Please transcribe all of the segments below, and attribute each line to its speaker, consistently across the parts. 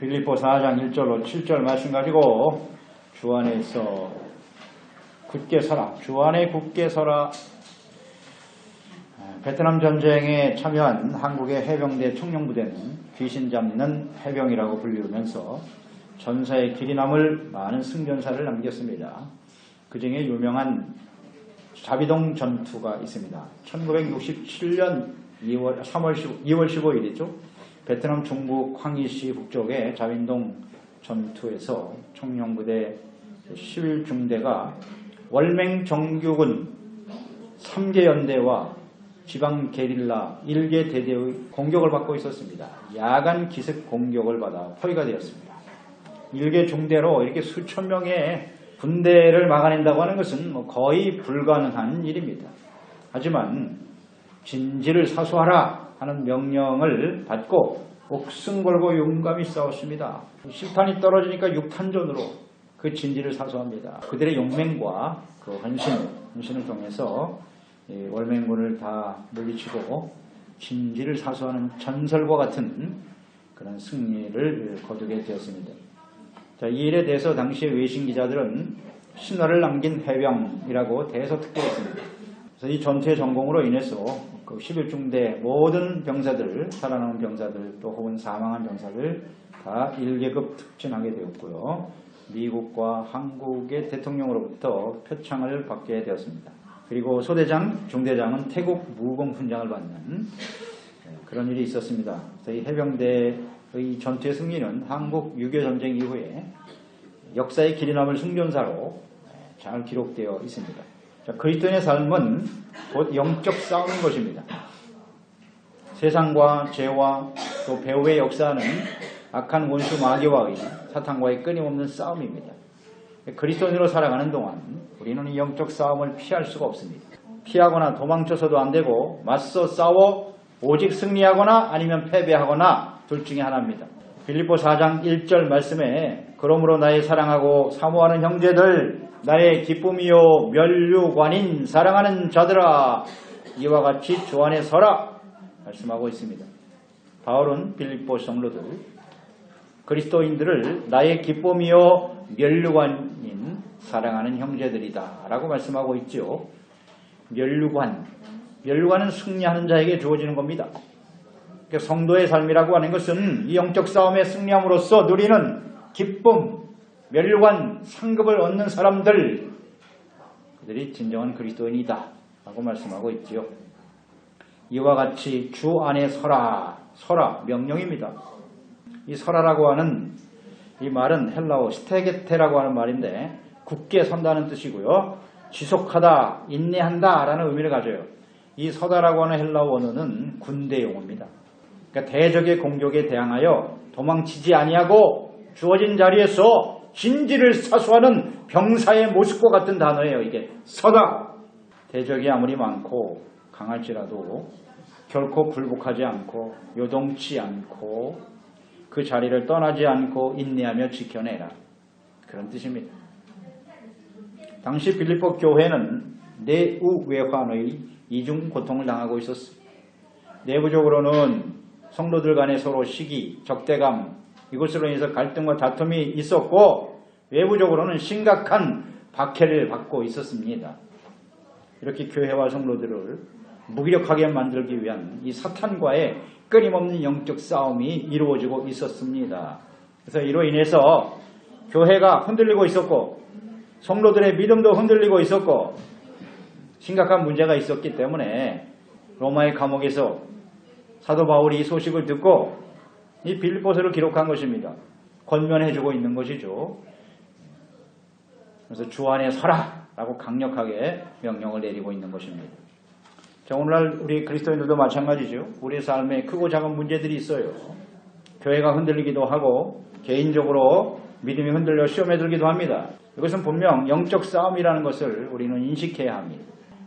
Speaker 1: 빌립보 4장 1절로 7절 말씀 가지고 주 안에서 굳게 서라. 주 안에 굳게 서라. 베트남 전쟁에 참여한 한국의 해병대 청룡부대는 귀신 잡는 해병이라고 불리우면서 전사의 길이 남을 많은 승전사를 남겼습니다. 그 중에 유명한 자비동 전투가 있습니다. 1967년 2월 15일이죠. 베트남 중부 황이시 북쪽의 자비동 전투에서 청룡부대 11중대가 월맹 정규군 3개 연대와 지방 게릴라 1개 대대의 공격을 받고 있었습니다. 야간 기습 공격을 받아 포위가 되었습니다. 1개 중대로 이렇게 수천 명의 군대를 막아낸다고 하는 것은 거의 불가능한 일입니다. 하지만 진지를 사수하라 하는 명령을 받고 목숨 걸고 용감히 싸웠습니다. 실탄이 떨어지니까 육탄전으로 그 진지를 사수합니다. 그들의 용맹과 그 헌신을 통해서 월맹군을 다 물리치고 진지를 사수하는 전설과 같은 그런 승리를 거두게 되었습니다. 자, 이 일에 대해서 당시의 외신 기자들은 신화를 남긴 해병이라고 대서특보했습니다. 그래서 이 전투의 전공으로 인해서 그 11중대 모든 병사들, 살아남은 병사들 또 혹은 사망한 병사들 다 1계급 특진하게 되었고요. 미국과 한국의 대통령으로부터 표창을 받게 되었습니다. 그리고 소대장, 중대장은 태국 무공훈장을 받는 그런 일이 있었습니다. 그래서 이 해병대의 전투의 승리는 한국 6.25 전쟁 이후에 역사의 길이 남을 승전사로 잘 기록되어 있습니다. 자, 그리스도인의 삶은 곧 영적 싸움인 것입니다. 세상과 죄와 또 배후의 역사는 악한 원수 마귀와의 사탄과의 끊임없는 싸움입니다. 그리스도인으로 살아가는 동안 우리는 이 영적 싸움을 피할 수가 없습니다. 피하거나 도망쳐서도 안 되고 맞서 싸워 오직 승리하거나 아니면 패배하거나 둘 중에 하나입니다. 빌립보 4장 1절 말씀에 그러므로 나의 사랑하고 사모하는 형제들 나의 기쁨이요 면류관인 사랑하는 자들아 이와 같이 주 안에 서라 말씀하고 있습니다. 바울은 빌립보 성도들 그리스도인들을 나의 기쁨이요 면류관인 사랑하는 형제들이다 라고 말씀하고 있죠. 면류관은 승리하는 자에게 주어지는 겁니다. 성도의 삶이라고 하는 것은 이 영적 싸움에 승리함으로써 누리는 기쁨, 면류관, 상급을 얻는 사람들 그들이 진정한 그리스도인이다 라고 말씀하고 있지요. 이와 같이 주 안에 서라 명령입니다. 이 서라라고 하는 이 말은 헬라어 스테게테라고 하는 말인데 굳게 선다는 뜻이고요. 지속하다, 인내한다 라는 의미를 가져요. 이 서다라고 하는 헬라어 원어는 군대 용어입니다. 그러니까 대적의 공격에 대항하여 도망치지 아니하고 주어진 자리에서 진지를 사수하는 병사의 모습과 같은 단어예요. 이게 서다. 대적이 아무리 많고 강할지라도 결코 굴복하지 않고 요동치 않고 그 자리를 떠나지 않고 인내하며 지켜내라. 그런 뜻입니다. 당시 빌립보 교회는 내우외환의 이중 고통을 당하고 있었습니다. 내부적으로는 성도들 간에 서로 시기, 적대감 이것으로 인해서 갈등과 다툼이 있었고 외부적으로는 심각한 박해를 받고 있었습니다. 이렇게 교회와 성도들을 무기력하게 만들기 위한 이 사탄과의 끊임없는 영적 싸움이 이루어지고 있었습니다. 그래서 이로 인해서 교회가 흔들리고 있었고 성도들의 믿음도 흔들리고 있었고 심각한 문제가 있었기 때문에 로마의 감옥에서 사도 바울이 이 소식을 듣고 이 빌립보서를 기록한 것입니다. 권면해주고 있는 것이죠. 그래서 주 안에 서라 라고 강력하게 명령을 내리고 있는 것입니다. 자, 오늘날 우리 그리스도인들도 마찬가지죠. 우리의 삶에 크고 작은 문제들이 있어요. 교회가 흔들리기도 하고 개인적으로 믿음이 흔들려 시험에 들기도 합니다. 이것은 분명 영적 싸움이라는 것을 우리는 인식해야 합니다.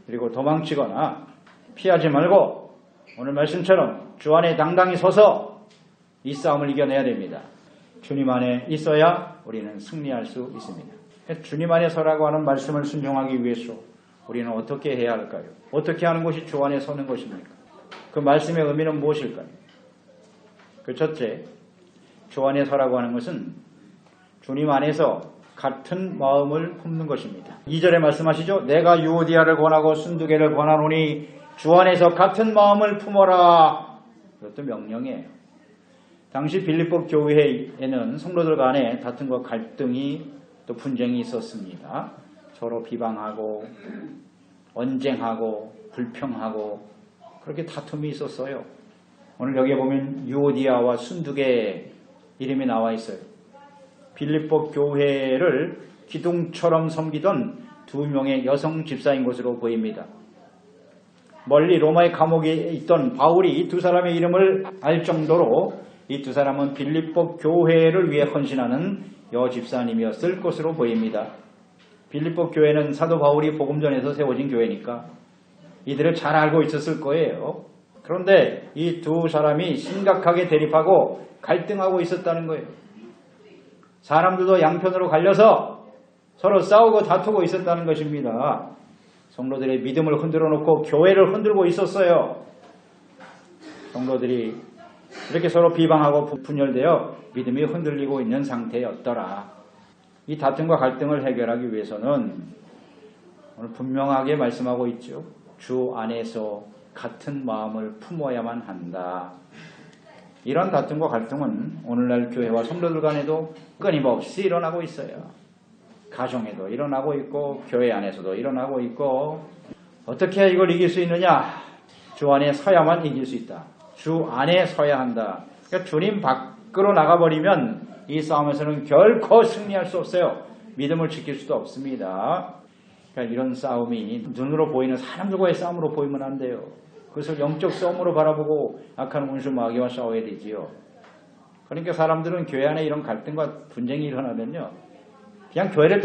Speaker 1: 그리고 도망치거나 피하지 말고 오늘 말씀처럼 주 안에 당당히 서서 이 싸움을 이겨내야 됩니다. 주님 안에 있어야 우리는 승리할 수 있습니다. 주님 안에 서라고 하는 말씀을 순종하기 위해서 우리는 어떻게 해야 할까요? 어떻게 하는 것이 주 안에 서는 것입니까? 그 말씀의 의미는 무엇일까요? 그 첫째, 주 안에 서라고 하는 것은 주님 안에서 같은 마음을 품는 것입니다. 2절에 말씀하시죠. 내가 유오디아를 권하고 순두개를 권하노니 주 안에서 같은 마음을 품어라. 이것도 명령이에요. 당시 빌립보 교회에는 성도들 간에 다툼과 갈등이 또 분쟁이 있었습니다. 서로 비방하고 언쟁하고 불평하고 그렇게 다툼이 있었어요. 오늘 여기에 보면 유오디아와 순두개 이름이 나와 있어요. 빌립보 교회를 기둥처럼 섬기던 2명의 여성 집사인 것으로 보입니다. 멀리 로마의 감옥에 있던 바울이 이 두 사람의 이름을 알 정도로 이 두 사람은 빌립보 교회를 위해 헌신하는 여집사님이었을 것으로 보입니다. 빌립보 교회는 사도 바울이 복음전에서 세워진 교회니까 이들을 잘 알고 있었을 거예요. 그런데 이 두 사람이 심각하게 대립하고 갈등하고 있었다는 거예요. 사람들도 양편으로 갈려서 서로 싸우고 다투고 있었다는 것입니다. 성도들의 믿음을 흔들어 놓고 교회를 흔들고 있었어요. 성도들이 이렇게 서로 비방하고 분열되어 믿음이 흔들리고 있는 상태였더라. 이 다툼과 갈등을 해결하기 위해서는 오늘 분명하게 말씀하고 있죠. 주 안에서 같은 마음을 품어야만 한다. 이런 다툼과 갈등은 오늘날 교회와 성도들 간에도 끊임없이 일어나고 있어요. 가정에도 일어나고 있고 교회 안에서도 일어나고 있고 어떻게 이걸 이길 수 있느냐? 주 안에 서야만 이길 수 있다. 주 안에 서야 한다. 그러니까 주님 밖으로 나가버리면 이 싸움에서는 결코 승리할 수 없어요. 믿음을 지킬 수도 없습니다. 그러니까 이런 싸움이 눈으로 보이는 사람들과의 싸움으로 보이면 안 돼요. 그것을 영적 싸움으로 바라보고 악한 원수 마귀와 싸워야 되지요. 그러니까 사람들은 교회 안에 이런 갈등과 분쟁이 일어나면요. 그냥 교회를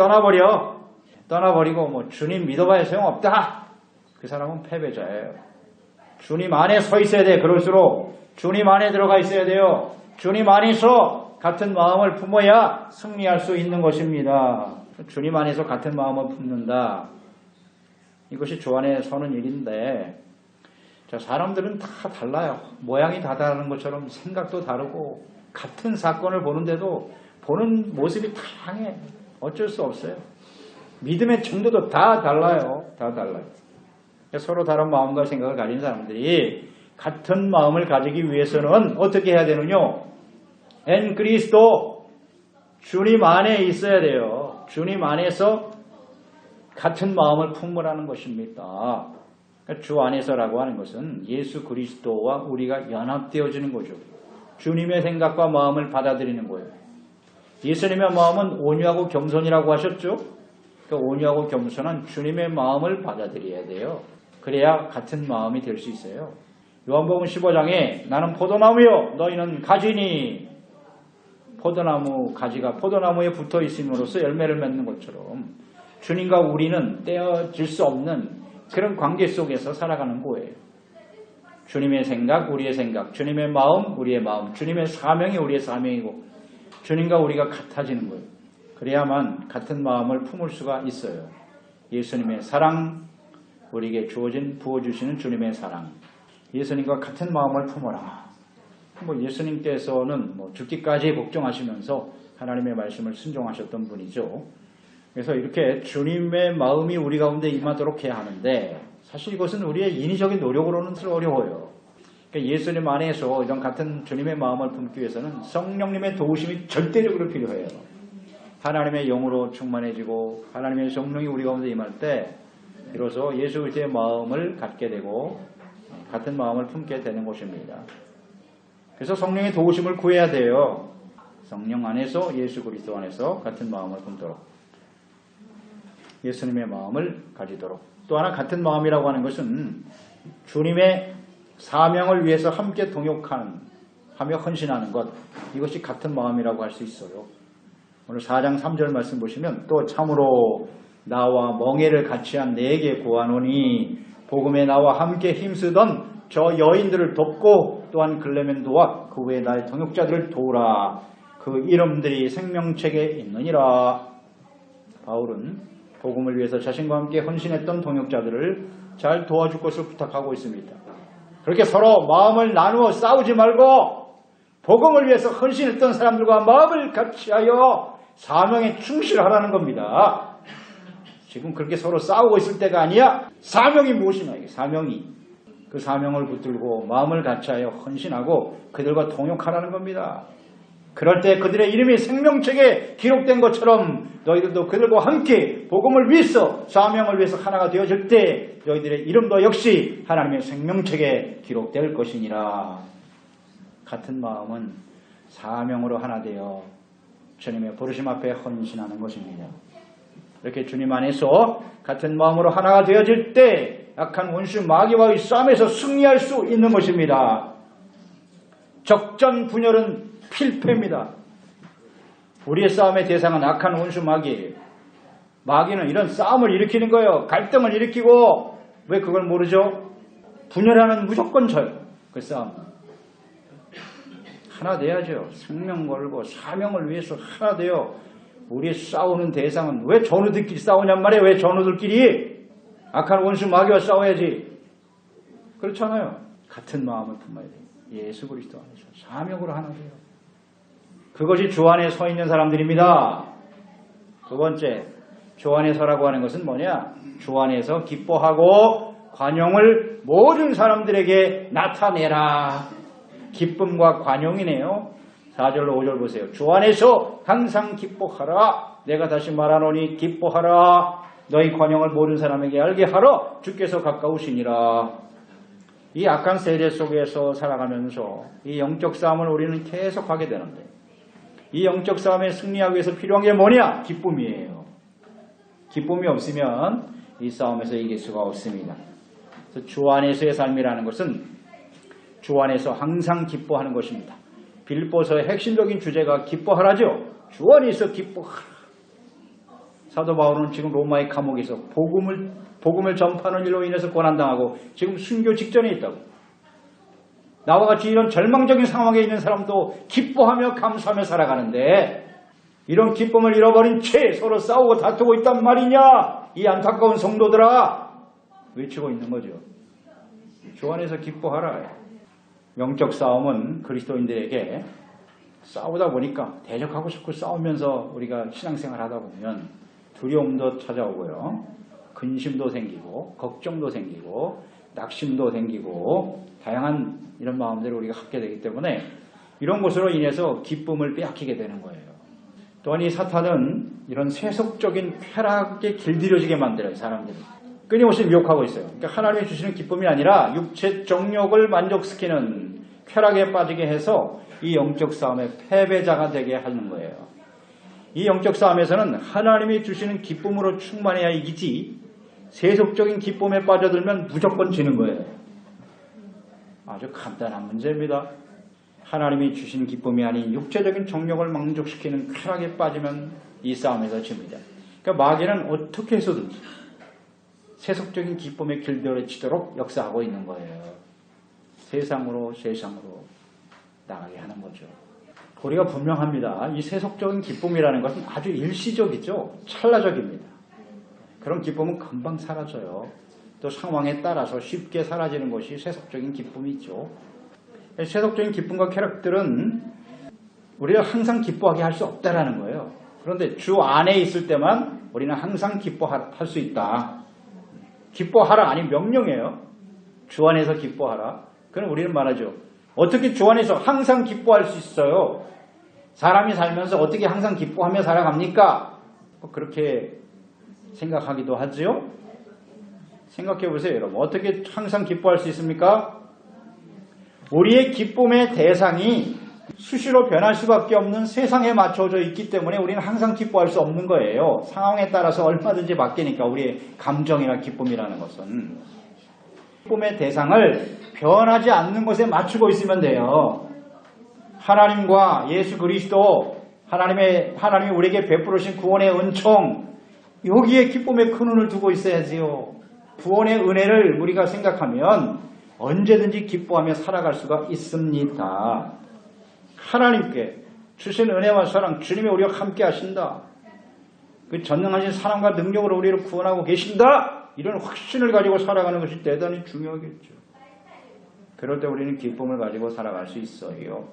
Speaker 1: 떠나버리고 뭐 주님 믿어봐야 소용없다. 그 사람은 패배자예요. 주님 안에 서 있어야 돼. 그럴수록 주님 안에 들어가 있어야 돼요. 주님 안에서 같은 마음을 품어야 승리할 수 있는 것입니다. 주님 안에서 같은 마음을 품는다. 이것이 주 안에 서는 일인데 자, 사람들은 다 달라요. 모양이 다 다른 것처럼 생각도 다르고 같은 사건을 보는데도 보는 모습이 다양해. 어쩔 수 없어요. 믿음의 정도도 다 달라요. 다 달라요. 서로 다른 마음과 생각을 가진 사람들이 같은 마음을 가지기 위해서는 어떻게 해야 되느냐? 엔 그리스도 주님 안에 있어야 돼요. 주님 안에서 같은 마음을 품으라는 것입니다. 그러니까 주 안에서라고 하는 것은 예수 그리스도와 우리가 연합되어지는 거죠. 주님의 생각과 마음을 받아들이는 거예요. 예수님의 마음은 온유하고 겸손이라고 하셨죠. 그 온유하고 겸손한 주님의 마음을 받아들여야 돼요. 그래야 같은 마음이 될 수 있어요. 요한복음 15장에 나는 포도나무요 너희는 가지니 포도나무 가지가 포도나무에 붙어 있음으로써 열매를 맺는 것처럼 주님과 우리는 떼어질 수 없는 그런 관계 속에서 살아가는 거예요. 주님의 생각, 우리의 생각, 주님의 마음, 우리의 마음, 주님의 사명이 우리의 사명이고 주님과 우리가 같아지는 거예요. 그래야만 같은 마음을 품을 수가 있어요. 예수님의 사랑, 우리에게 부어주시는 주님의 사랑, 예수님과 같은 마음을 품어라. 예수님께서는 죽기까지 걱정하시면서 하나님의 말씀을 순종하셨던 분이죠. 그래서 이렇게 주님의 마음이 우리 가운데 임하도록 해야 하는데 사실 이것은 우리의 인위적인 노력으로는 어려워요. 그러니까 예수님 안에서 이런 같은 주님의 마음을 품기 위해서는 성령님의 도우심이 절대적으로 필요해요. 하나님의 영으로 충만해지고 하나님의 성령이 우리 가운데 임할 때 비로소 예수 그리스도의 마음을 갖게 되고 같은 마음을 품게 되는 것입니다. 그래서 성령의 도우심을 구해야 돼요. 성령 안에서 예수 그리스도 안에서 같은 마음을 품도록 예수님의 마음을 가지도록 또 하나 같은 마음이라고 하는 것은 주님의 사명을 위해서 함께 동역하며 헌신하는 것 이것이 같은 마음이라고 할 수 있어요. 오늘 4장 3절 말씀 보시면 또 참으로 나와 멍에를 같이 한 내게 구하노니 복음에 나와 함께 힘쓰던 저 여인들을 돕고 또한 글레멘 도와 그 외에 나의 동역자들을 도우라. 그 이름들이 생명책에 있느니라. 바울은 복음을 위해서 자신과 함께 헌신했던 동역자들을 잘 도와줄 것을 부탁하고 있습니다. 그렇게 서로 마음을 나누어 싸우지 말고 복음을 위해서 헌신했던 사람들과 마음을 같이하여 사명에 충실하라는 겁니다. 지금 그렇게 서로 싸우고 있을 때가 아니야. 사명이 무엇이냐, 이게 사명이. 그 사명을 붙들고 마음을 같이하여 헌신하고 그들과 동역하라는 겁니다. 그럴 때 그들의 이름이 생명책에 기록된 것처럼 너희들도 그들과 함께 복음을 위해서 사명을 위해서 하나가 되어질 때 너희들의 이름도 역시 하나님의 생명책에 기록될 것이니라. 같은 마음은 사명으로 하나 되어 주님의 부르심 앞에 헌신하는 것입니다. 이렇게 주님 안에서 같은 마음으로 하나가 되어질 때 악한 원수 마귀와의 싸움에서 승리할 수 있는 것입니다. 적전 분열은 필패입니다. 우리의 싸움의 대상은 악한 원수 마귀예요. 마귀는 이런 싸움을 일으키는 거예요. 갈등을 일으키고. 왜 그걸 모르죠? 분열하는 무조건 져요. 그 싸움. 하나 돼야죠. 생명 걸고 사명을 위해서 하나 돼요. 우리 싸우는 대상은 왜 전우들끼리 싸우냔 말이에요. 왜 전우들끼리? 악한 원수 마귀와 싸워야지. 그렇잖아요. 같은 마음을 품어야 돼요. 예수 그리스도 안에서 사명으로 하나 돼요. 그것이 주 안에 서 있는 사람들입니다. 두 번째, 주 안에 서라고 하는 것은 뭐냐? 주 안에서 기뻐하고 관용을 모든 사람들에게 나타내라. 기쁨과 관용이네요. 4절로 5절 보세요. 주 안에서 항상 기뻐하라. 내가 다시 말하노니 기뻐하라. 너희 관용을 모든 사람에게 알게 하라. 주께서 가까우시니라. 이 악한 세대 속에서 살아가면서 이 영적 싸움을 우리는 계속 하게 되는데 이 영적 싸움에 승리하기 위해서 필요한 게 뭐냐? 기쁨이에요. 기쁨이 없으면 이 싸움에서 이길 수가 없습니다. 그래서 주 안에서의 삶이라는 것은 주 안에서 항상 기뻐하는 것입니다. 빌립보서의 핵심적인 주제가 기뻐하라죠. 주 안에서 기뻐하라. 사도 바울은 지금 로마의 감옥에서 복음을 전파하는 일로 인해서 고난당하고 지금 순교 직전에 있다고. 나와 같이 이런 절망적인 상황에 있는 사람도 기뻐하며 감사하며 살아가는데 이런 기쁨을 잃어버린 채 서로 싸우고 다투고 있단 말이냐? 이 안타까운 성도들아 외치고 있는 거죠. 주 안에서 기뻐하라. 영적 싸움은 그리스도인들에게 싸우다 보니까 대적하고 싶고 싸우면서 우리가 신앙생활 하다 보면 두려움도 찾아오고요. 근심도 생기고 걱정도 생기고 낙심도 생기고 다양한 이런 마음들을 우리가 갖게 되기 때문에 이런 것으로 인해서 기쁨을 빼앗기게 되는 거예요. 또한 이 사탄은 이런 세속적인 쾌락에 길들여지게 만들어요. 사람들이. 끊임없이 미혹하고 있어요. 그러니까 하나님이 주시는 기쁨이 아니라 육체 정욕을 만족시키는 쾌락에 빠지게 해서 이 영적 싸움의 패배자가 되게 하는 거예요. 이 영적 싸움에서는 하나님이 주시는 기쁨으로 충만해야 이기지 세속적인 기쁨에 빠져들면 무조건 지는 거예요. 아주 간단한 문제입니다. 하나님이 주신 기쁨이 아닌 육체적인 정욕을 만족시키는 쾌락에 빠지면 이 싸움에서 집니다. 그러니까 마귀는 어떻게 해서든지 세속적인 기쁨에 길들여지도록 역사하고 있는 거예요. 세상으로 나가게 하는 거죠. 우리가 분명합니다. 이 세속적인 기쁨이라는 것은 아주 일시적이죠. 찰나적입니다. 그런 기쁨은 금방 사라져요. 또 상황에 따라서 쉽게 사라지는 것이 세속적인 기쁨이죠. 세속적인 기쁨과 쾌락들은 우리가 항상 기뻐하게 할 수 없다라는 거예요. 그런데 주 안에 있을 때만 우리는 항상 기뻐할 수 있다. 기뻐하라 아니 명령이에요. 주 안에서 기뻐하라. 그럼 우리는 말하죠. 어떻게 주 안에서 항상 기뻐할 수 있어요? 사람이 살면서 어떻게 항상 기뻐하며 살아갑니까? 그렇게 생각하기도 하죠. 생각해 보세요, 여러분. 어떻게 항상 기뻐할 수 있습니까? 우리의 기쁨의 대상이 수시로 변할 수밖에 없는 세상에 맞춰져 있기 때문에 우리는 항상 기뻐할 수 없는 거예요. 상황에 따라서 얼마든지 바뀌니까 우리의 감정이나 기쁨이라는 것은. 기쁨의 대상을 변하지 않는 것에 맞추고 있으면 돼요. 하나님과 예수 그리스도, 하나님이 우리에게 베풀으신 구원의 은총, 여기에 기쁨의 근원을 두고 있어야지요. 구원의 은혜를 우리가 생각하면 언제든지 기뻐하며 살아갈 수가 있습니다. 하나님께 주신 은혜와 사랑, 주님이 우리와 함께 하신다. 그 전능하신 사랑과 능력으로 우리를 구원하고 계신다. 이런 확신을 가지고 살아가는 것이 대단히 중요하겠죠. 그럴 때 우리는 기쁨을 가지고 살아갈 수 있어요.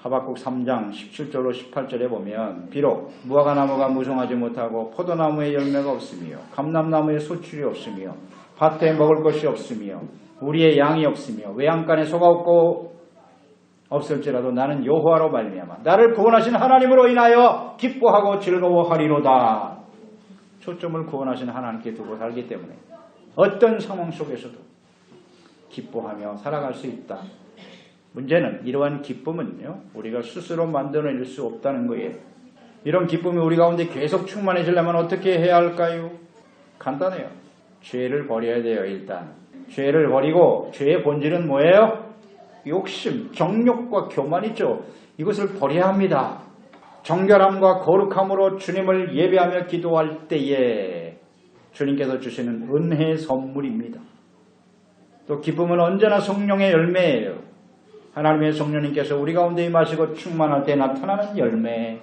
Speaker 1: 하박국 3장 17절로 18절에 보면 비록 무화과나무가 무성하지 못하고 포도나무에 열매가 없으며 감람나무에 소출이 없으며 밭에 먹을 것이 없으며 우리의 양이 없으며 외양간에 소가 없고 없을지라도 나는 여호와로 말미암아 나를 구원하신 하나님으로 인하여 기뻐하고 즐거워하리로다. 초점을 구원하신 하나님께 두고 살기 때문에 어떤 상황 속에서도 기뻐하며 살아갈 수 있다. 문제는 이러한 기쁨은요, 우리가 스스로 만들어낼 수 없다는 거예요. 이런 기쁨이 우리 가운데 계속 충만해지려면 어떻게 해야 할까요? 간단해요. 죄를 버려야 돼요. 일단 죄를 버리고, 죄의 본질은 뭐예요? 욕심, 정욕과 교만이죠. 이것을 버려야 합니다. 정결함과 거룩함으로 주님을 예배하며 기도할 때에 주님께서 주시는 은혜의 선물입니다. 또 기쁨은 언제나 성령의 열매예요. 하나님의 성령님께서 우리 가운데 임하시고 충만할 때 나타나는 열매.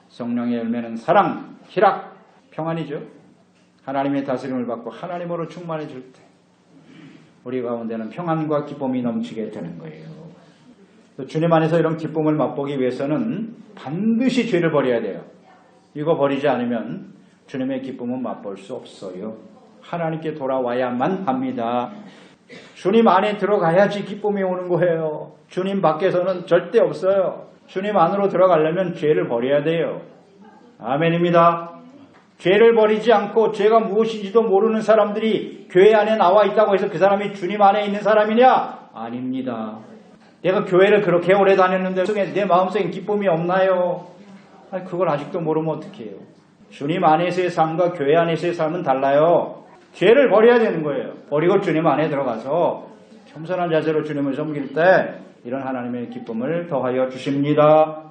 Speaker 1: 성령의 열매는 사랑, 희락, 평안이죠. 하나님의 다스림을 받고 하나님으로 충만해질 때 우리 가운데는 평안과 기쁨이 넘치게 되는 거예요. 또 주님 안에서 이런 기쁨을 맛보기 위해서는 반드시 죄를 버려야 돼요. 이거 버리지 않으면 주님의 기쁨은 맛볼 수 없어요. 하나님께 돌아와야만 합니다. 주님 안에 들어가야지 기쁨이 오는 거예요. 주님 밖에서는 절대 없어요. 주님 안으로 들어가려면 죄를 버려야 돼요. 아멘입니다. 죄를 버리지 않고 죄가 무엇인지도 모르는 사람들이 교회 안에 나와 있다고 해서 그 사람이 주님 안에 있는 사람이냐? 아닙니다. 내가 교회를 그렇게 오래 다녔는데 내 마음속에 기쁨이 없나요? 아니, 그걸 아직도 모르면 어떡해요. 주님 안에서의 삶과 교회 안에서의 삶은 달라요. 죄를 버려야 되는 거예요. 버리고 주님 안에 들어가서 겸손한 자세로 주님을 섬길 때 이런 하나님의 기쁨을 더하여 주십니다.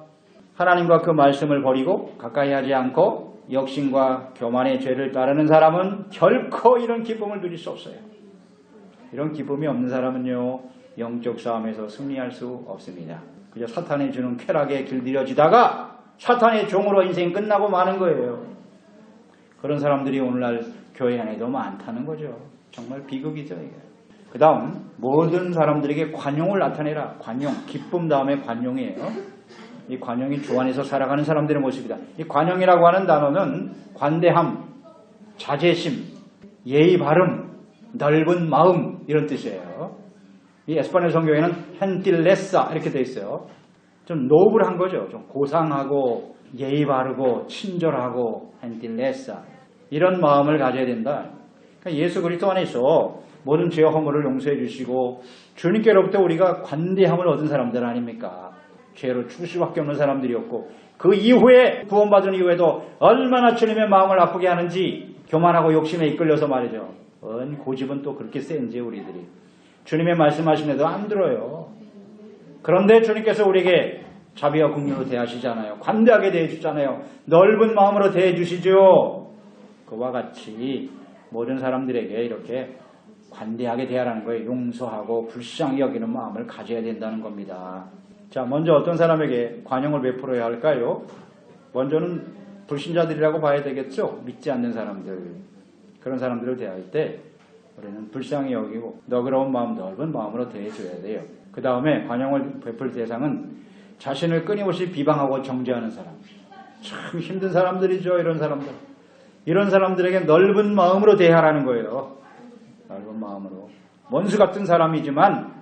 Speaker 1: 하나님과 그 말씀을 버리고 가까이 하지 않고 역심과 교만의 죄를 따르는 사람은 결코 이런 기쁨을 누릴 수 없어요. 이런 기쁨이 없는 사람은요, 영적 싸움에서 승리할 수 없습니다. 그저 사탄이 주는 쾌락에 길들여지다가 사탄의 종으로 인생이 끝나고 마는 거예요. 그런 사람들이 오늘날 교회 안에도 많다는 거죠. 정말 비극이죠. 이게. 그 다음 모든 사람들에게 관용을 나타내라. 관용, 기쁨 다음에 관용이에요. 이 관용이 주 안에서 살아가는 사람들의 모습이다. 이 관용이라고 하는 단어는 관대함, 자제심, 예의 바름, 넓은 마음 이런 뜻이에요. 이 에스파뇰 성경에는 헨틸레사 이렇게 되어 있어요. 좀 노블한 거죠. 좀 고상하고 예의 바르고 친절하고 헨틸레사 이런 마음을 가져야 된다. 그러니까 예수 그리스도 안에서 모든 죄와 허물을 용서해 주시고 주님께로부터 우리가 관대함을 얻은 사람들 아닙니까? 죄로 죽을 수밖에 없는 사람들이었고 그 이후에 구원받은 이후에도 얼마나 주님의 마음을 아프게 하는지 교만하고 욕심에 이끌려서 말이죠. 고집은 또 그렇게 센지 우리들이. 주님의 말씀하시는데도 안 들어요. 그런데 주님께서 우리에게 자비와 긍휼로 대하시잖아요. 관대하게 대해주잖아요. 넓은 마음으로 대해주시죠. 그와 같이 모든 사람들에게 이렇게 관대하게 대하라는 거예요. 용서하고 불쌍히 여기는 마음을 가져야 된다는 겁니다. 자, 먼저 어떤 사람에게 관용을 베풀어야 할까요? 먼저는 불신자들이라고 봐야 되겠죠. 믿지 않는 사람들. 그런 사람들을 대할 때 우리는 불쌍히 여기고 너그러운 마음, 넓은 마음으로 대해줘야 돼요. 그 다음에 관용을 베풀 대상은 자신을 끊임없이 비방하고 정죄하는 사람. 참 힘든 사람들이죠. 이런 사람들. 이런 사람들에게 넓은 마음으로 대하라는 거예요. 넓은 마음으로. 원수 같은 사람이지만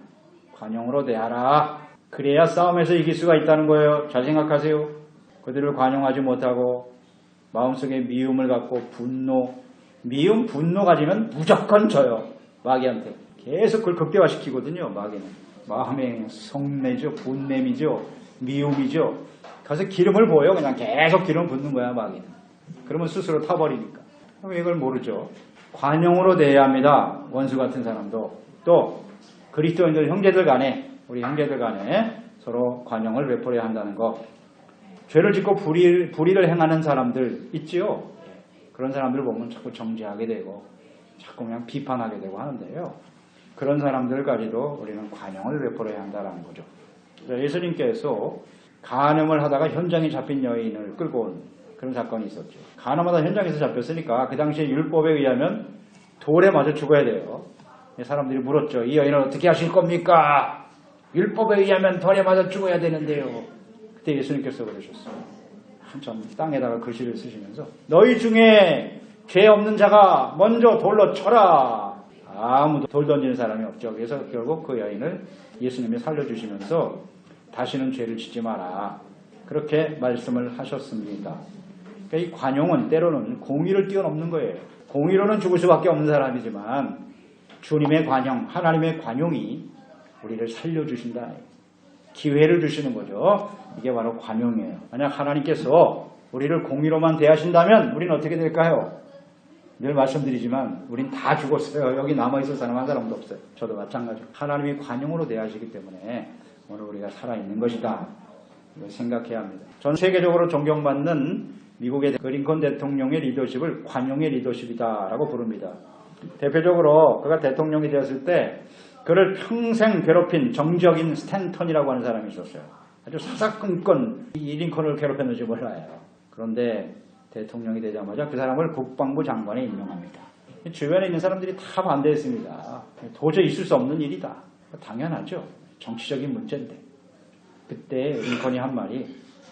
Speaker 1: 관용으로 대하라. 그래야 싸움에서 이길 수가 있다는 거예요. 잘 생각하세요. 그들을 관용하지 못하고 마음속에 미움을 갖고 미움, 분노 가지면 무조건 져요. 마귀한테. 계속 그걸 극대화시키거든요. 마귀는. 마음의 성내죠. 분냄이죠. 미움이죠. 가서 기름을 부어요. 그냥 계속 기름을 붓는 거야. 마귀는. 그러면 스스로 타버리니까. 그럼 이걸 모르죠. 관용으로 대해야 합니다. 원수 같은 사람도. 또 그리스도인들 형제들 간에 우리 형제들 간에 서로 관용을 베풀어야 한다는 거. 죄를 짓고 불의를 행하는 사람들 있지요. 그런 사람들을 보면 자꾸 정죄하게 되고 자꾸 그냥 비판하게 되고 하는데요. 그런 사람들까지도 우리는 관용을 베풀어야 한다는 거죠. 예수님께서 간음을 하다가 현장에 잡힌 여인을 끌고 온 그런 사건이 있었죠. 간음하다 현장에서 잡혔으니까 그 당시에 율법에 의하면 돌에 맞아 죽어야 돼요. 사람들이 물었죠. 이 여인을 어떻게 하실 겁니까? 율법에 의하면 돌에 맞아 죽어야 되는데요. 그때 예수님께서 그러셨어요. 한참 땅에다가 글씨를 쓰시면서 너희 중에 죄 없는 자가 먼저 돌로 쳐라. 아무도 돌 던지는 사람이 없죠. 그래서 결국 그 여인을 예수님이 살려주시면서 다시는 죄를 짓지 마라. 그렇게 말씀을 하셨습니다. 그러니까 이 관용은 때로는 공의를 뛰어넘는 거예요. 공의로는 죽을 수밖에 없는 사람이지만 주님의 관용, 하나님의 관용이 우리를 살려주신다. 기회를 주시는 거죠. 이게 바로 관용이에요. 만약 하나님께서 우리를 공의로만 대하신다면 우리는 어떻게 될까요? 늘 말씀드리지만 우린 다 죽었어요. 여기 남아있을 사람 한 사람도 없어요. 저도 마찬가지로. 하나님이 관용으로 대하시기 때문에 오늘 우리가 살아있는 것이다. 이걸 생각해야 합니다. 전 세계적으로 존경받는 미국의 링컨 대통령의 리더십을 관용의 리더십이다라고 부릅니다. 대표적으로 그가 대통령이 되었을 때 그를 평생 괴롭힌 정적인 스탠턴이라고 하는 사람이 있었어요. 아주 사사건건 이 링컨을 괴롭혔는지 몰라요. 그런데 대통령이 되자마자 그 사람을 국방부 장관에 임명합니다. 주변에 있는 사람들이 다 반대했습니다. 도저히 있을 수 없는 일이다. 당연하죠. 정치적인 문제인데. 그때 링컨이 한 말이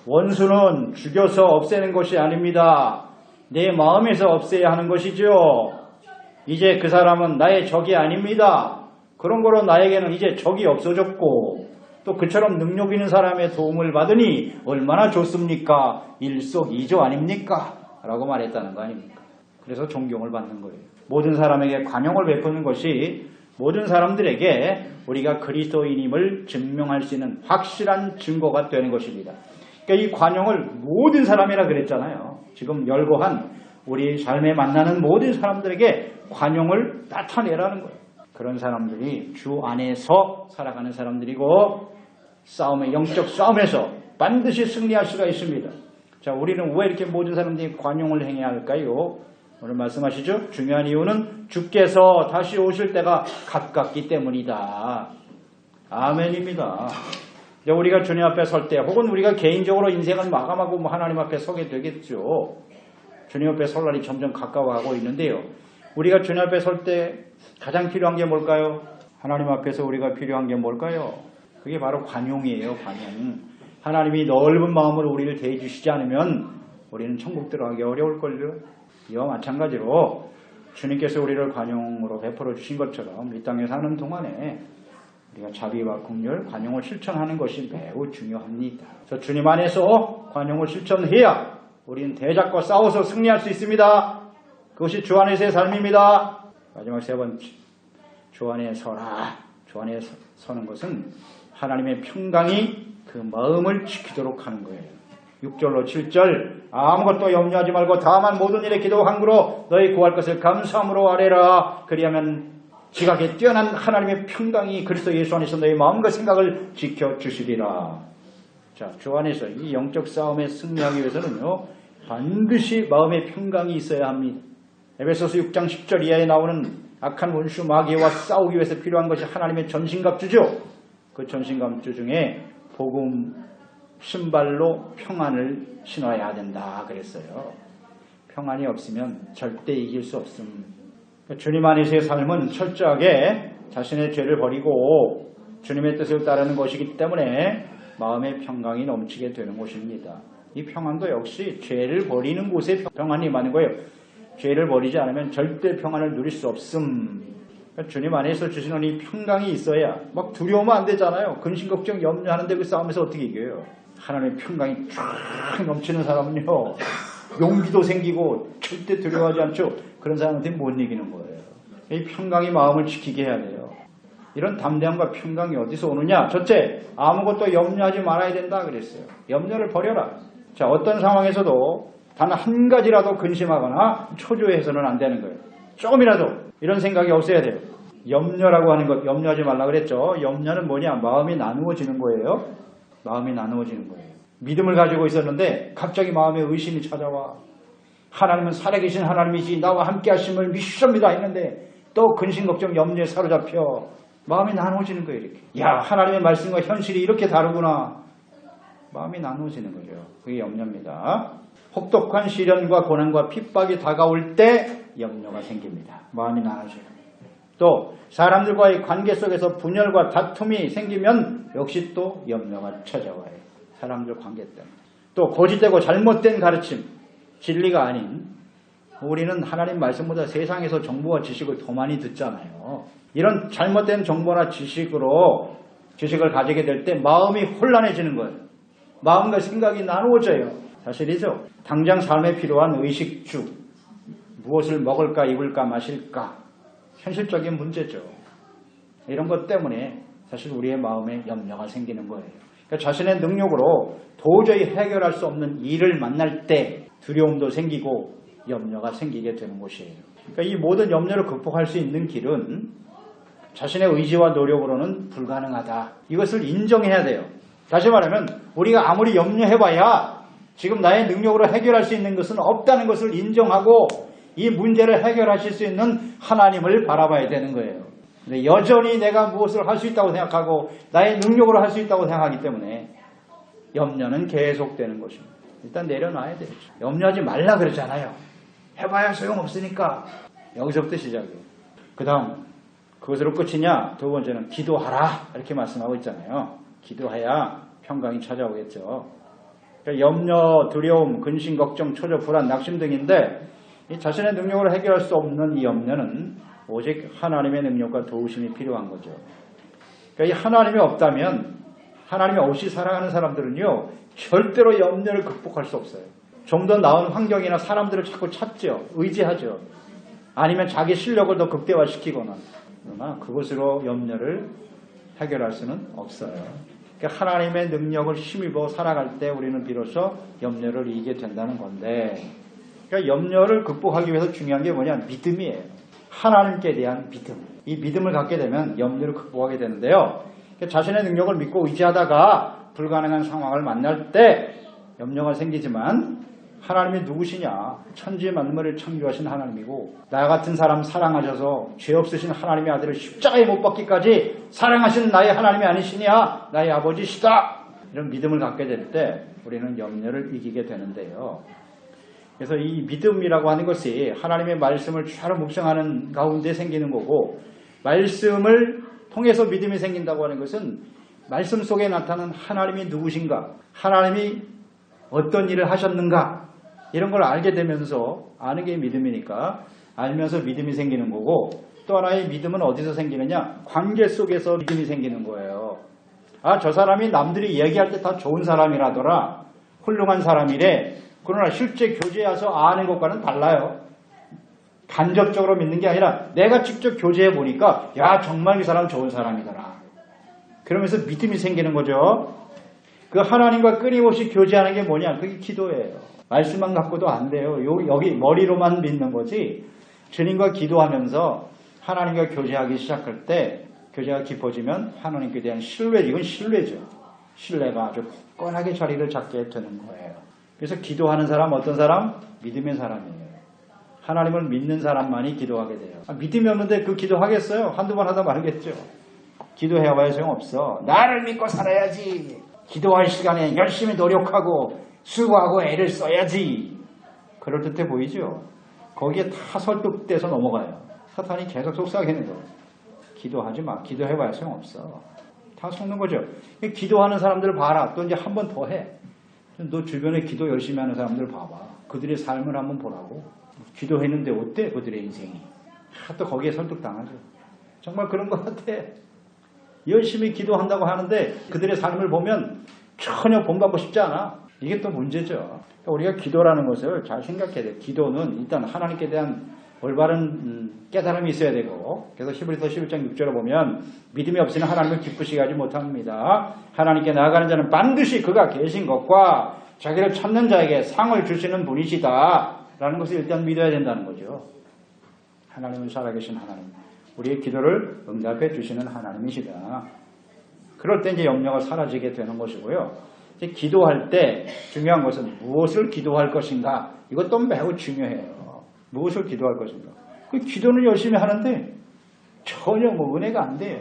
Speaker 1: 원수는 죽여서 없애는 것이 아닙니다. 내 마음에서 없애야 하는 것이죠. 이제 그 사람은 나의 적이 아닙니다. 그런 거로 나에게는 이제 적이 없어졌고 또 그처럼 능력 있는 사람의 도움을 받으니 얼마나 좋습니까? 일석이조 아닙니까? 라고 말했다는 거 아닙니까? 그래서 존경을 받는 거예요. 모든 사람에게 관용을 베푸는 것이 모든 사람들에게 우리가 그리스도인임을 증명할 수 있는 확실한 증거가 되는 것입니다. 그러니까 이 관용을 모든 사람이라 그랬잖아요. 지금 열거한 우리 삶에 만나는 모든 사람들에게 관용을 나타내라는 거예요. 그런 사람들이 주 안에서 살아가는 사람들이고 영적 싸움에서 반드시 승리할 수가 있습니다. 자, 우리는 왜 이렇게 모든 사람들이 관용을 행해야 할까요? 오늘 말씀하시죠. 중요한 이유는 주께서 다시 오실 때가 가깝기 때문이다. 아멘입니다. 이제 우리가 주님 앞에 설 때 혹은 우리가 개인적으로 인생을 마감하고 하나님 앞에 서게 되겠죠. 주님 앞에 설 날이 점점 가까워가고 있는데요. 우리가 주님 앞에 설 때 가장 필요한 게 뭘까요? 하나님 앞에서 우리가 필요한 게 뭘까요? 그게 바로 관용이에요. 관용. 하나님이 넓은 마음으로 우리를 대해 주시지 않으면 우리는 천국 들어가기 어려울걸요. 이와 마찬가지로 주님께서 우리를 관용으로 베풀어 주신 것처럼 이 땅에 사는 동안에 우리가 자비와 긍휼, 관용을 실천하는 것이 매우 중요합니다. 그래서 주님 안에서 관용을 실천해야 우리는 대적과 싸워서 승리할 수 있습니다. 그것이 주 안에서의 삶입니다. 마지막 세 번째, 주 안에 서라. 주 안에 서는 것은 하나님의 평강이 그 마음을 지키도록 하는 거예요. 6절로 7절 아무것도 염려하지 말고 다만 모든 일에 기도와 간구로 너희 구할 것을 감사함으로 아뢰라. 그리하면 지각에 뛰어난 하나님의 평강이 그리스도 예수 안에서 너희 마음과 생각을 지켜주시리라. 자, 주 안에서 이 영적 싸움에 승리하기 위해서는요, 반드시 마음의 평강이 있어야 합니다. 에베소서 6장 10절 이하에 나오는 악한 원수 마귀와 싸우기 위해서 필요한 것이 하나님의 전신갑주죠. 그 전신갑주 중에 복음 신발로 평안을 신어야 된다 그랬어요. 평안이 없으면 절대 이길 수 없습니다. 주님 안에서의 삶은 철저하게 자신의 죄를 버리고 주님의 뜻을 따르는 것이기 때문에 마음의 평강이 넘치게 되는 것입니다. 이 평안도 역시 죄를 버리는 곳에 평안이 많은 거예요. 죄를 버리지 않으면 절대 평안을 누릴 수 없음. 그러니까 주님 안에서 주시는 이 평강이 있어야 막 두려우면 안 되잖아요. 근심 걱정 염려하는데 그 싸움에서 어떻게 이겨요? 하나님의 평강이 쫙 넘치는 사람은요, 용기도 생기고 절대 두려워하지 않죠. 그런 사람한테 못 이기는 거예요. 이 평강이 마음을 지키게 해야 돼요. 이런 담대함과 평강이 어디서 오느냐? 첫째, 아무것도 염려하지 말아야 된다 그랬어요. 염려를 버려라. 자, 어떤 상황에서도 단 한 가지라도 근심하거나 초조해서는 안 되는 거예요. 조금이라도 이런 생각이 없어야 돼요. 염려라고 하는 것, 염려하지 말라 그랬죠. 염려는 뭐냐? 마음이 나누어지는 거예요. 마음이 나누어지는 거예요. 믿음을 가지고 있었는데 갑자기 마음에 의심이 찾아와. 하나님은 살아계신 하나님이지 나와 함께 하심을 믿습니다 했는데 또 근심 걱정 염려에 사로잡혀 마음이 나누어지는 거예요. 이렇게. 야, 하나님의 말씀과 현실이 이렇게 다르구나. 마음이 나누어지는 거죠. 그게 염려입니다. 혹독한 시련과 고난과 핍박이 다가올 때 염려가 생깁니다. 마음이 나눠져요. 또 사람들과의 관계 속에서 분열과 다툼이 생기면 역시 또 염려가 찾아와요. 사람들 관계 때문에. 또 거짓되고 잘못된 가르침, 진리가 아닌, 우리는 하나님 말씀보다 세상에서 정보와 지식을 더 많이 듣잖아요. 이런 잘못된 정보나 지식을 가지게 될 때 마음이 혼란해지는 거예요. 마음과 생각이 나누어져요. 사실이죠. 당장 삶에 필요한 의식주, 무엇을 먹을까, 입을까, 마실까, 현실적인 문제죠. 이런 것 때문에 사실 우리의 마음에 염려가 생기는 거예요. 그러니까 자신의 능력으로 도저히 해결할 수 없는 일을 만날 때 두려움도 생기고 염려가 생기게 되는 것이에요. 그러니까 이 모든 염려를 극복할 수 있는 길은 자신의 의지와 노력으로는 불가능하다. 이것을 인정해야 돼요. 다시 말하면 우리가 아무리 염려해봐야 지금 나의 능력으로 해결할 수 있는 것은 없다는 것을 인정하고 이 문제를 해결하실 수 있는 하나님을 바라봐야 되는 거예요. 근데 여전히 내가 무엇을 할 수 있다고 생각하고 나의 능력으로 할 수 있다고 생각하기 때문에 염려는 계속되는 것입니다. 일단 내려놔야 되죠. 염려하지 말라 그러잖아요. 해봐야 소용없으니까. 여기서부터 시작이에요. 그 다음 그것으로 끝이냐? 두 번째는 기도하라 이렇게 말씀하고 있잖아요. 기도해야 평강이 찾아오겠죠. 그러니까 염려, 두려움, 근심, 걱정, 초조, 불안, 낙심 등인데 이 자신의 능력으로 해결할 수 없는 이 염려는 오직 하나님의 능력과 도우심이 필요한 거죠. 그러니까 이 하나님이 없다면, 하나님이 없이 살아가는 사람들은요 절대로 염려를 극복할 수 없어요. 좀 더 나은 환경이나 사람들을 자꾸 찾죠. 의지하죠. 아니면 자기 실력을 더 극대화시키거나. 그러나 그것으로 염려를 해결할 수는 없어요. 그러니까 하나님의 능력을 힘입어 살아갈 때 우리는 비로소 염려를 이기게 된다는 건데, 그러니까 염려를 극복하기 위해서 중요한 게 뭐냐? 믿음이에요. 하나님께 대한 믿음. 이 믿음을 갖게 되면 염려를 극복하게 되는데요. 그러니까 자신의 능력을 믿고 의지하다가 불가능한 상황을 만날 때 염려가 생기지만 하나님이 누구시냐? 천지 만물을 창조하신 하나님이고 나 같은 사람 사랑하셔서 죄 없으신 하나님의 아들을 십자가에 못 박기까지 사랑하시는 나의 하나님이 아니시냐? 나의 아버지시다. 이런 믿음을 갖게 될 때 우리는 염려를 이기게 되는데요. 그래서 이 믿음이라고 하는 것이 하나님의 말씀을 주로 묵상하는 가운데 생기는 거고, 말씀을 통해서 믿음이 생긴다고 하는 것은 말씀 속에 나타나는 하나님이 누구신가, 하나님이 어떤 일을 하셨는가, 이런 걸 알게 되면서 아는 게 믿음이니까 알면서 믿음이 생기는 거고, 또 하나의 믿음은 어디서 생기느냐? 관계 속에서 믿음이 생기는 거예요. 아, 저 사람이 남들이 얘기할 때 다 좋은 사람이라더라, 훌륭한 사람이래. 그러나 실제 교제에 와서 아는 것과는 달라요. 간접적으로 믿는 게 아니라 내가 직접 교제해 보니까 야, 정말 이 사람 좋은 사람이더라. 그러면서 믿음이 생기는 거죠. 그 하나님과 끊임없이 교제하는 게 뭐냐? 그게 기도예요. 말씀만 갖고도 안 돼요. 여기 머리로만 믿는 거지. 주님과 기도하면서 하나님과 교제하기 시작할 때 교제가 깊어지면 하나님께 대한 신뢰, 이건 신뢰죠. 신뢰가 아주 굳건하게 자리를 잡게 되는 거예요. 그래서 기도하는 사람 어떤 사람? 믿음의 사람이에요. 하나님을 믿는 사람만이 기도하게 돼요. 믿음이 없는데 그 기도하겠어요? 한두 번 하다 말겠죠. 기도해봐야 소용없어. 나를 믿고 살아야지. 기도할 시간에 열심히 노력하고 수고하고 애를 써야지. 그럴듯해 보이죠? 거기에 다 설득돼서 넘어가요. 사탄이 계속 속삭이는 거예요. 기도하지 마. 기도해봐야 소용없어. 다 속는 거죠. 기도하는 사람들 봐라. 또 이제 한 번 더 해. 너 주변에 기도 열심히 하는 사람들 봐봐. 그들의 삶을 한번 보라고. 기도했는데 어때? 그들의 인생이. 또 거기에 설득당하죠. 정말 그런 것 같아. 열심히 기도한다고 하는데 그들의 삶을 보면 전혀 본받고 싶지 않아. 이게 또 문제죠. 그러니까 우리가 기도라는 것을 잘 생각해야 돼요. 기도는 일단 하나님께 대한 올바른 깨달음이 있어야 되고, 그래서 히브리서 11장 6절에 보면 믿음이 없이는 하나님을 기쁘시게 하지 못합니다. 하나님께 나아가는 자는 반드시 그가 계신 것과 자기를 찾는 자에게 상을 주시는 분이시다 라는 것을 일단 믿어야 된다는 거죠. 하나님은 살아계신 하나님, 우리의 기도를 응답해 주시는 하나님이시다. 그럴 때 이제 염려가 사라지게 되는 것이고요. 이제 기도할 때 중요한 것은 무엇을 기도할 것인가, 이것도 매우 중요해요. 무엇을 기도할 것인가. 그 기도는 열심히 하는데 전혀 은혜가 안 돼요.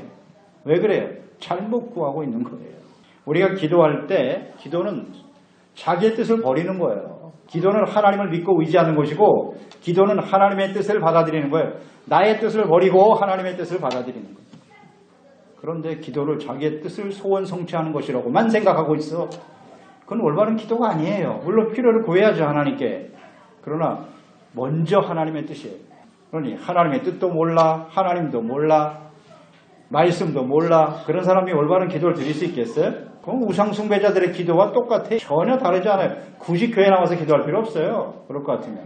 Speaker 1: 왜 그래요? 잘못 구하고 있는 거예요. 우리가 기도할 때 기도는 자기의 뜻을 버리는 거예요. 기도는 하나님을 믿고 의지하는 것이고, 기도는 하나님의 뜻을 받아들이는 거예요. 나의 뜻을 버리고 하나님의 뜻을 받아들이는 거예요. 그런데 기도를 자기의 뜻을 소원 성취하는 것이라고만 생각하고 있어. 그건 올바른 기도가 아니에요. 물론 필요를 구해야죠, 하나님께. 그러나 먼저 하나님의 뜻이에요. 그러니 하나님의 뜻도 몰라, 하나님도 몰라, 말씀도 몰라. 그런 사람이 올바른 기도를 드릴 수 있겠어요? 그럼 우상숭배자들의 기도와 똑같아요. 전혀 다르지 않아요. 굳이 교회 나와서 기도할 필요 없어요. 그럴 것 같으면.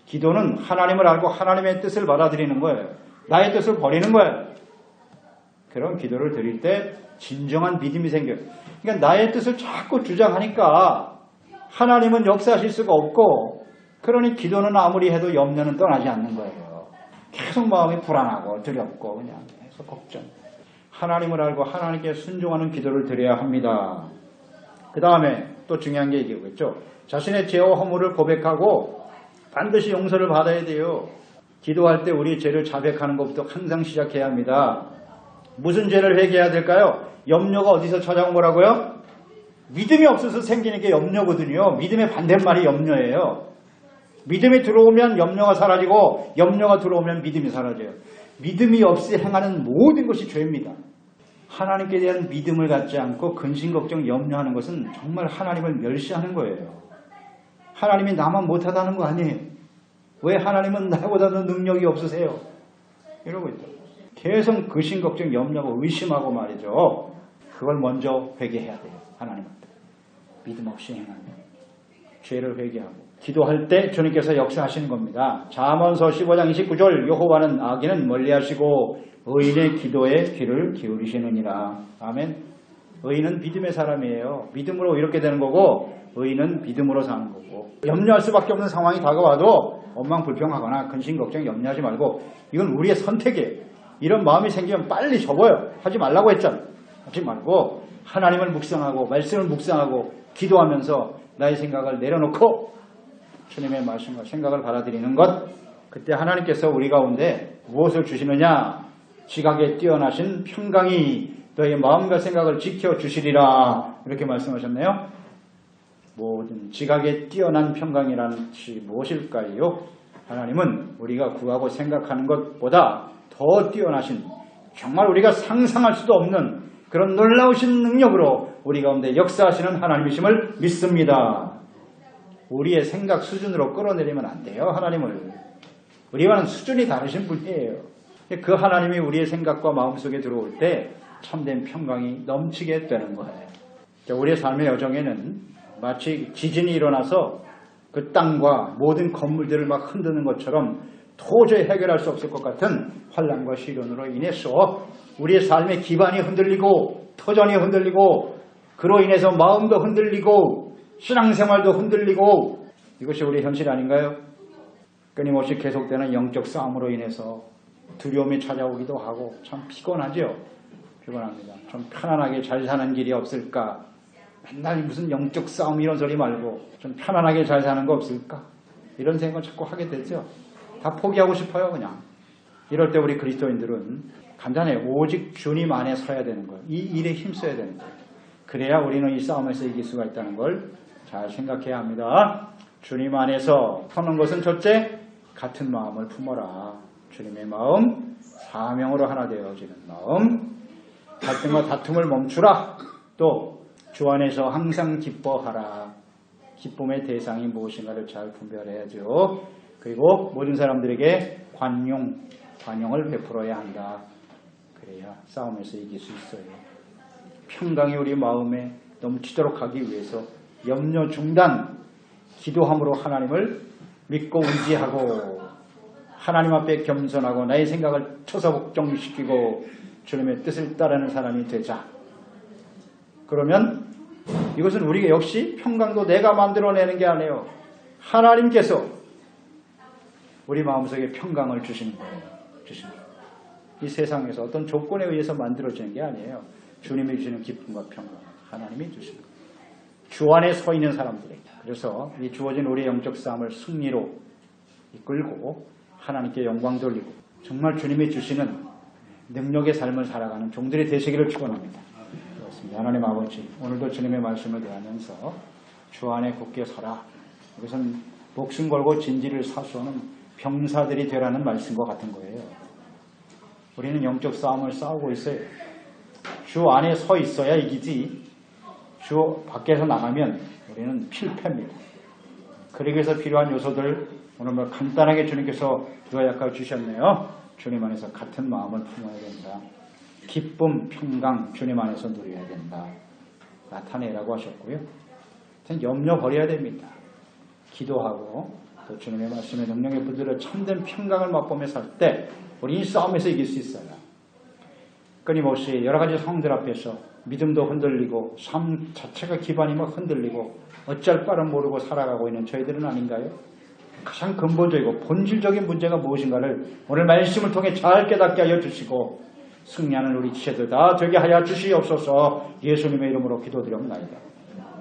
Speaker 1: 기도는 하나님을 알고 하나님의 뜻을 받아들이는 거예요. 나의 뜻을 버리는 거예요. 그런 기도를 드릴 때 진정한 믿음이 생겨요. 그러니까 나의 뜻을 자꾸 주장하니까 하나님은 역사하실 수가 없고, 그러니 기도는 아무리 해도 염려는 떠나지 않는 거예요. 계속 마음이 불안하고 두렵고 그냥 계속 걱정. 하나님을 알고 하나님께 순종하는 기도를 드려야 합니다. 그 다음에 또 중요한 게 얘기겠죠. 자신의 죄와 허물을 고백하고 반드시 용서를 받아야 돼요. 기도할 때 우리 죄를 자백하는 것부터 항상 시작해야 합니다. 무슨 죄를 회개해야 될까요? 염려가 어디서 찾아온 거라고요? 믿음이 없어서 생기는 게 염려거든요. 믿음의 반대말이 염려예요. 믿음이 들어오면 염려가 사라지고 염려가 들어오면 믿음이 사라져요. 믿음이 없이 행하는 모든 것이 죄입니다. 하나님께 대한 믿음을 갖지 않고 근심, 걱정, 염려하는 것은 정말 하나님을 멸시하는 거예요. 하나님이 나만 못하다는 거 아니에요. 왜 하나님은 나보다도 능력이 없으세요? 이러고 있다. 계속 근심, 걱정, 염려하고 의심하고 말이죠. 그걸 먼저 회개해야 돼요. 하나님한테. 믿음 없이 행하면 죄를 회개하고 기도할 때 주님께서 역사하시는 겁니다. 잠언서 15장 29절 여호와는 악인은 멀리하시고 의인의 기도에 귀를 기울이시느니라. 아멘. 의인은 믿음의 사람이에요. 믿음으로 이렇게 되는 거고 의인은 믿음으로 사는 거고. 염려할 수밖에 없는 상황이 다가와도 원망불평하거나 근심 걱정 염려하지 말고 이건 우리의 선택이에요. 이런 마음이 생기면 빨리 접어요. 하지 말라고 했잖아요. 하지 말고 하나님을 묵상하고 말씀을 묵상하고 기도하면서 나의 생각을 내려놓고 주님의 말씀과 생각을 받아들이는 것. 그때 하나님께서 우리 가운데 무엇을 주시느냐? 지각에 뛰어나신 평강이 너의 마음과 생각을 지켜주시리라. 이렇게 말씀하셨네요. 모든 지각에 뛰어난 평강이라는 것이 무엇일까요? 하나님은 우리가 구하고 생각하는 것보다 더 뛰어나신, 정말 우리가 상상할 수도 없는 그런 놀라우신 능력으로 우리 가운데 역사하시는 하나님이심을 믿습니다. 우리의 생각 수준으로 끌어내리면 안 돼요. 하나님을. 우리와는 수준이 다르신 분이에요. 그 하나님이 우리의 생각과 마음속에 들어올 때 참된 평강이 넘치게 되는 거예요. 우리의 삶의 여정에는 마치 지진이 일어나서 그 땅과 모든 건물들을 막 흔드는 것처럼 도저히 해결할 수 없을 것 같은 환난과 시련으로 인해서 우리의 삶의 기반이 흔들리고 터전이 흔들리고 그로 인해서 마음도 흔들리고 신앙생활도 흔들리고 이것이 우리의 현실 아닌가요? 끊임없이 계속되는 영적 싸움으로 인해서 두려움이 찾아오기도 하고 참 피곤하죠. 피곤합니다. 좀 편안하게 잘 사는 길이 없을까? 맨날 무슨 영적 싸움 이런 소리 말고 좀 편안하게 잘 사는 거 없을까? 이런 생각을 자꾸 하게 되죠. 다 포기하고 싶어요, 그냥. 이럴 때 우리 그리스도인들은 간단해. 오직 주님 안에 서야 되는 거예요. 이 일에 힘써야 되는 거예요. 그래야 우리는 이 싸움에서 이길 수가 있다는 걸 잘 생각해야 합니다. 주님 안에서 서는 것은 첫째, 같은 마음을 품어라. 주님의 마음, 사명으로 하나 되어지는 마음, 갈등과 다툼을 멈추라. 또 주 안에서 항상 기뻐하라. 기쁨의 대상이 무엇인가를 잘 분별해야죠. 그리고 모든 사람들에게 관용을 베풀어야 한다. 그래야 싸움에서 이길 수 있어요. 평강이 우리 마음에 넘치도록 하기 위해서 염려 중단, 기도함으로 하나님을 믿고 의지하고 하나님 앞에 겸손하고 나의 생각을 처사복종시키고 주님의 뜻을 따르는 사람이 되자. 그러면 이것은 우리가 역시 평강도 내가 만들어내는 게 아니에요. 하나님께서 우리 마음속에 평강을 주시는 거예요. 주시는 거예요. 이 세상에서 어떤 조건에 의해서 만들어지는 게 아니에요. 주님이 주시는 기쁨과 평강, 하나님이 주시는 거예요. 주 안에 서 있는 사람들에게. 그래서 이 주어진 우리의 영적 싸움을 승리로 이끌고 하나님께 영광 돌리고 정말 주님이 주시는 능력의 삶을 살아가는 종들이 되시기를 축원합니다. 그렇습니다. 하나님 아버지, 오늘도 주님의 말씀을 대하면서 주 안에 굳게 서라. 이것은 목숨 걸고 진리를 사수하는 병사들이 되라는 말씀과 같은 거예요. 우리는 영적 싸움을 싸우고 있어요. 주 안에 서 있어야 이기지 주 밖에서 나가면 우리는 필패입니다. 그러기 위해서 필요한 요소들 오늘 간단하게 주님께서 요약하여 주셨네요. 주님 안에서 같은 마음을 품어야 된다. 기쁨, 평강 주님 안에서 누려야 된다. 나타내라고 하셨고요. 염려 버려야 됩니다. 기도하고 또 주님의 말씀에 능력에 붙들어 참된 평강을 맛보며 살 때 우리 이 싸움에서 이길 수 있어요. 끊임없이 여러 가지 상황들 앞에서 믿음도 흔들리고 삶 자체가 기반이 막 흔들리고 어쩔 바를 모르고 살아가고 있는 저희들은 아닌가요? 가장 근본적이고 본질적인 문제가 무엇인가를 오늘 말씀을 통해 잘 깨닫게 하여 주시고 승리하는 우리 지체들 다 되게 하여 주시옵소서. 예수님의 이름으로 기도드립니다.